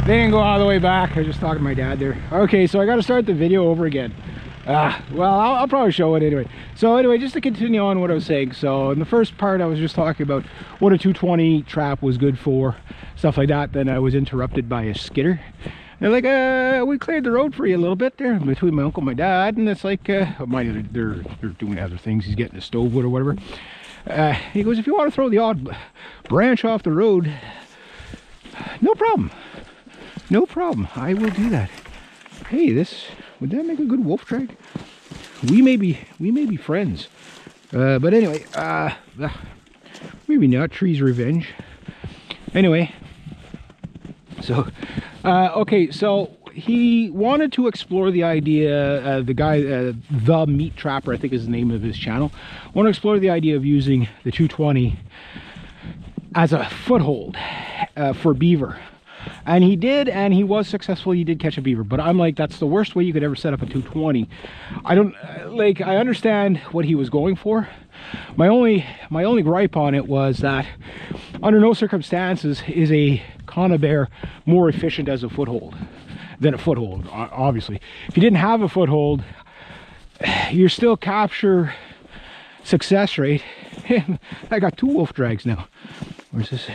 They didn't go all the way back. I was just talking to my dad there. Okay, so I got to start the video over again. Well, I'll probably show it anyway. So anyway, just to continue on what I was saying. So in the first part, I was just talking about what a 220 trap was good for, stuff like that. Then I was interrupted by a skidder. They're like, we cleared the road for you a little bit there between my uncle and my dad. And it's like, mind you, they're doing other things. He's getting a stove wood or whatever. He goes, if you want to throw the odd branch off the road, no problem. No problem. I will do that. Hey, would that make a good wolf track? We may be friends. But anyway, maybe not. Tree's revenge. Anyway, so okay, so he wanted to explore the idea, the guy, the Meat Trapper, I think is the name of his channel, want to explore the idea of using the 220 as a foothold for beaver. And he did, and he was successful. He did catch a beaver, but I'm like, that's the worst way you could ever set up a 220. I don't like, I understand what he was going for. My only gripe on it was that under no circumstances is a conibear more efficient as a foothold than a foothold. Obviously, if you didn't have a foothold, your still capture success rate. I got 2 wolf drags now. Where's this?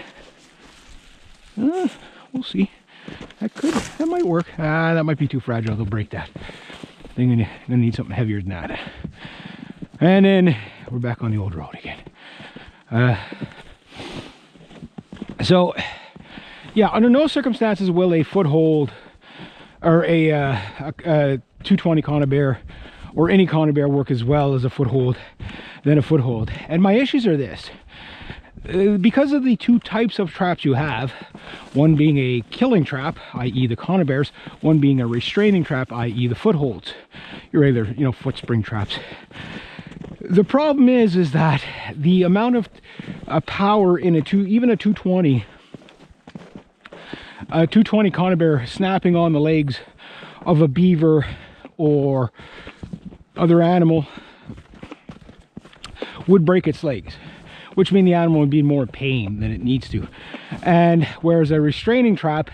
We'll see. That might work. That might be too fragile. They'll break that. I'm gonna need something heavier than that. And then we're back on the old road again. So yeah, under no circumstances will a foothold or a 220 conibear or any conibear work as well as a foothold than a foothold. And my issues are this. Because of the 2 types of traps you have, one being a killing trap, i.e. the conibears, one being a restraining trap, i.e. the footholds, your regular, foot spring traps. The problem is that the amount of power in even a 220 conibear snapping on the legs of a beaver or other animal would break its legs, which means the animal would be in more pain than it needs to. And whereas a restraining trap,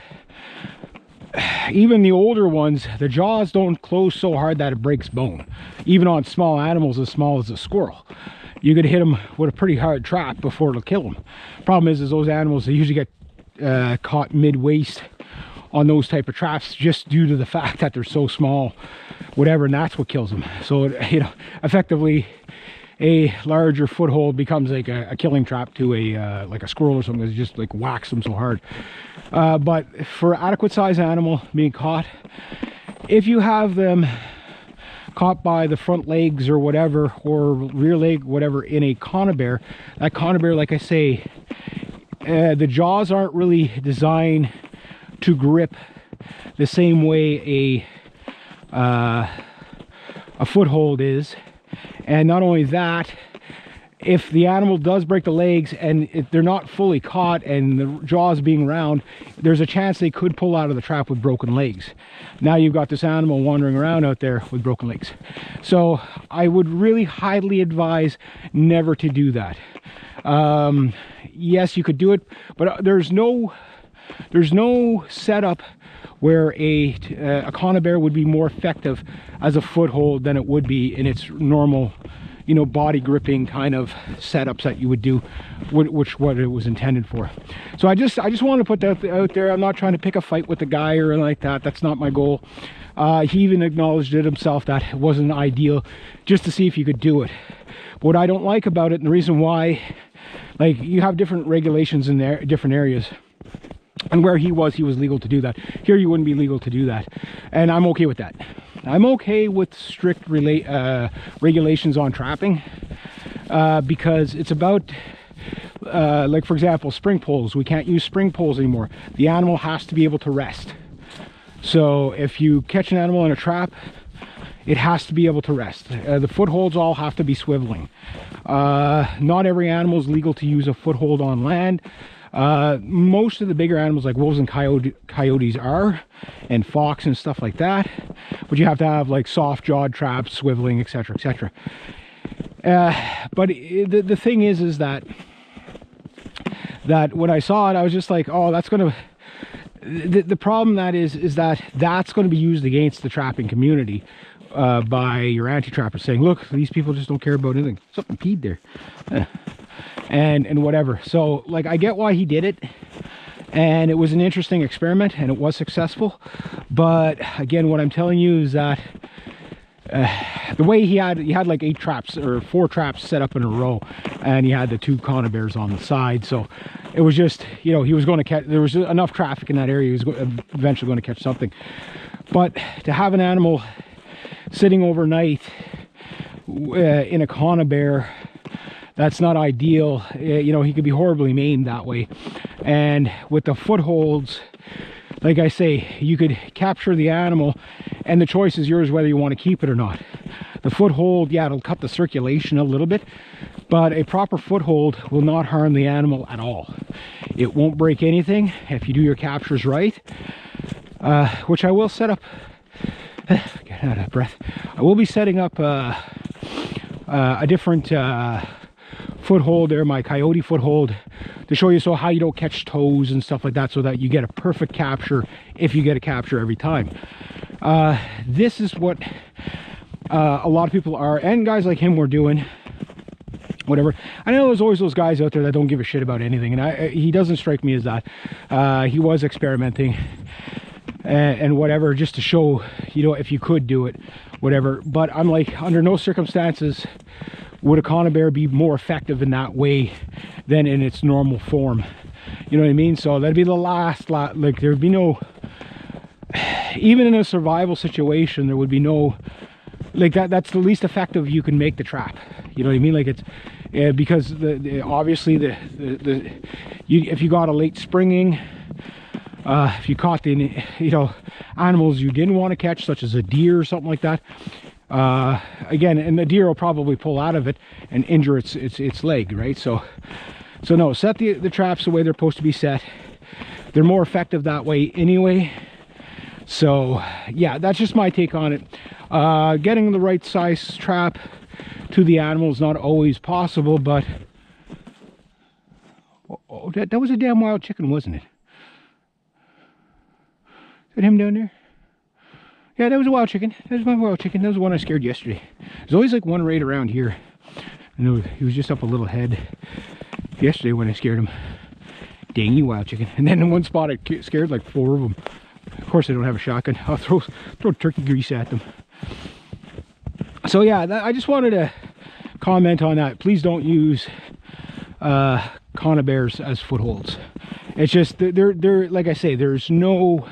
even the older ones, the jaws don't close so hard that it breaks bone. Even on small animals as small as a squirrel, you could hit them with a pretty hard trap before it'll kill them. Problem is those animals, they usually get caught mid-waist on those type of traps just due to the fact that they're so small, whatever, and that's what kills them. So effectively a larger foothold becomes like a killing trap to a like a squirrel or something. It just like whacks them so hard. But for adequate size animal being caught, if you have them caught by the front legs or whatever, or rear leg, whatever, in a conibear, that conibear, like I say, the jaws aren't really designed to grip the same way a foothold is. And not only that, if the animal does break the legs and they're not fully caught and the jaws being round, there's a chance they could pull out of the trap with broken legs. Now you've got this animal wandering around out there with broken legs. So I would really highly advise never to do that. Yes, you could do it, but there's no setup where a conibear would be more effective as a foothold than it would be in its normal, body gripping kind of setups that you would do, what it was intended for. So I just want to put that out there. I'm not trying to pick a fight with the guy or anything like that. That's not my goal. He even acknowledged it himself that it wasn't ideal, just to see if you could do it. But what I don't like about it, and the reason why, like, you have different regulations in there, different areas. And where he was legal to do that. Here you wouldn't be legal to do that. And I'm okay with that. I'm okay with strict regulations on trapping, because it's about, like for example, spring poles. We can't use spring poles anymore. The animal has to be able to rest. So if you catch an animal in a trap, it has to be able to rest. The footholds all have to be swiveling. Not every animal is legal to use a foothold on land. Most of the bigger animals like wolves and coyotes are, and fox and stuff like that, but you have to have like soft jawed traps, swiveling, etc, etc. But the thing is that when I saw it, I was just like, oh, the problem that is that that's going to be used against the trapping community by your anti-trappers, saying, look, these people just don't care about anything. Something peed there. And whatever. So like, I get why he did it, and it was an interesting experiment and it was successful. But again, what I'm telling you is that the way he had like 8 traps or 4 traps set up in a row, and he had the 2 conibers on the side. So it was just, you know, he was going to catch, there was enough traffic in that area, he was eventually going to catch something. But to have an animal sitting overnight in a coniber, that's not ideal. You know, he could be horribly maimed that way. And with the footholds, like I say, you could capture the animal and the choice is yours whether you want to keep it or not. The foothold, yeah, it'll cut the circulation a little bit, but a proper foothold will not harm the animal at all. It won't break anything if you do your captures right, which I will set up. Get out of breath. I will be setting up a different foothold there, my coyote foothold, to show you how you don't catch toes and stuff like that, so that you get a perfect capture if you get a capture every time. This is what a lot of people are, and guys like him were doing. Whatever. I know there's always those guys out there that don't give a shit about anything, and he doesn't strike me as that. He was experimenting and whatever, just to show, you know, if you could do it, whatever. But I'm like, under no circumstances would a conibear be more effective in that way than in its normal form. You know what I mean? So that'd be the last lot. Like, there'd be no, even in a survival situation, there would be no, like, that's the least effective you can make the trap. You know what I mean? Like, it's because obviously if you got a late springing, if you caught the, you know, animals you didn't want to catch, such as a deer or something like that, again, and the deer will probably pull out of it and injure its leg, right? So no, set the traps the way they're supposed to be set. They're more effective that way anyway. So yeah, that's just my take on it. Getting the right size trap to the animal is not always possible, but oh, that was a damn wild chicken, wasn't it? Is that him down there? Yeah, that was a wild chicken. That was my wild chicken. That was the one I scared yesterday. There's always like one right around here. And he was just up a little head yesterday when I scared him. Dang you, wild chicken. And then in one spot I scared like 4 of them. Of course I don't have a shotgun. I'll throw turkey grease at them. So yeah, I just wanted to comment on that. Please don't use conibers as footholds. It's just, they're like I say, there's no,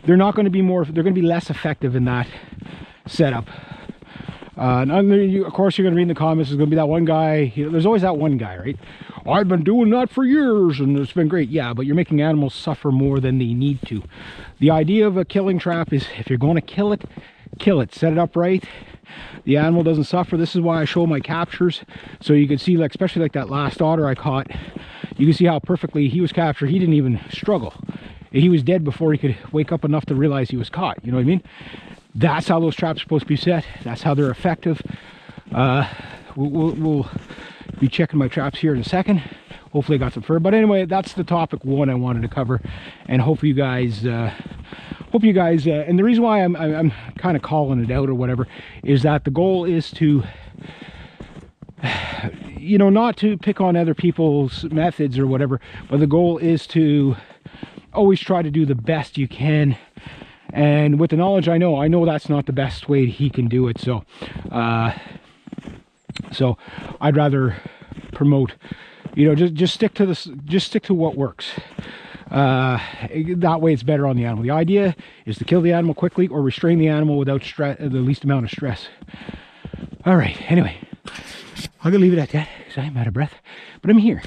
they're not going to be more, they're going to be less effective in that setup. And of course you're going to read in the comments, there's going to be that one guy, you know, there's always that one guy, right? I've been doing that for years and it's been great. Yeah, but you're making animals suffer more than they need to. The idea of a killing trap is, if you're going to kill it, set it up right. The animal doesn't suffer. This is why I show my captures, so you can see, like, especially like that last otter I caught, you can see how perfectly he was captured. He didn't even struggle. He was dead before he could wake up enough to realize he was caught. You know what I mean? That's how those traps are supposed to be set. That's how they're effective. We'll be checking my traps here in a second. Hopefully I got some fur. But anyway, that's the topic 1 I wanted to cover, and hope you guys and the reason why I'm kind of calling it out or whatever is that the goal is to, you know, not to pick on other people's methods or whatever, but the goal is to always try to do the best you can. And with the knowledge I know that's not the best way he can do it. So so I'd rather promote, you know, just stick to this, just stick to what works. That way it's better on the animal. The idea is to kill the animal quickly or restrain the animal without the least amount of stress. All right, anyway, I'm gonna leave it at that because I'm out of breath, but I'm here.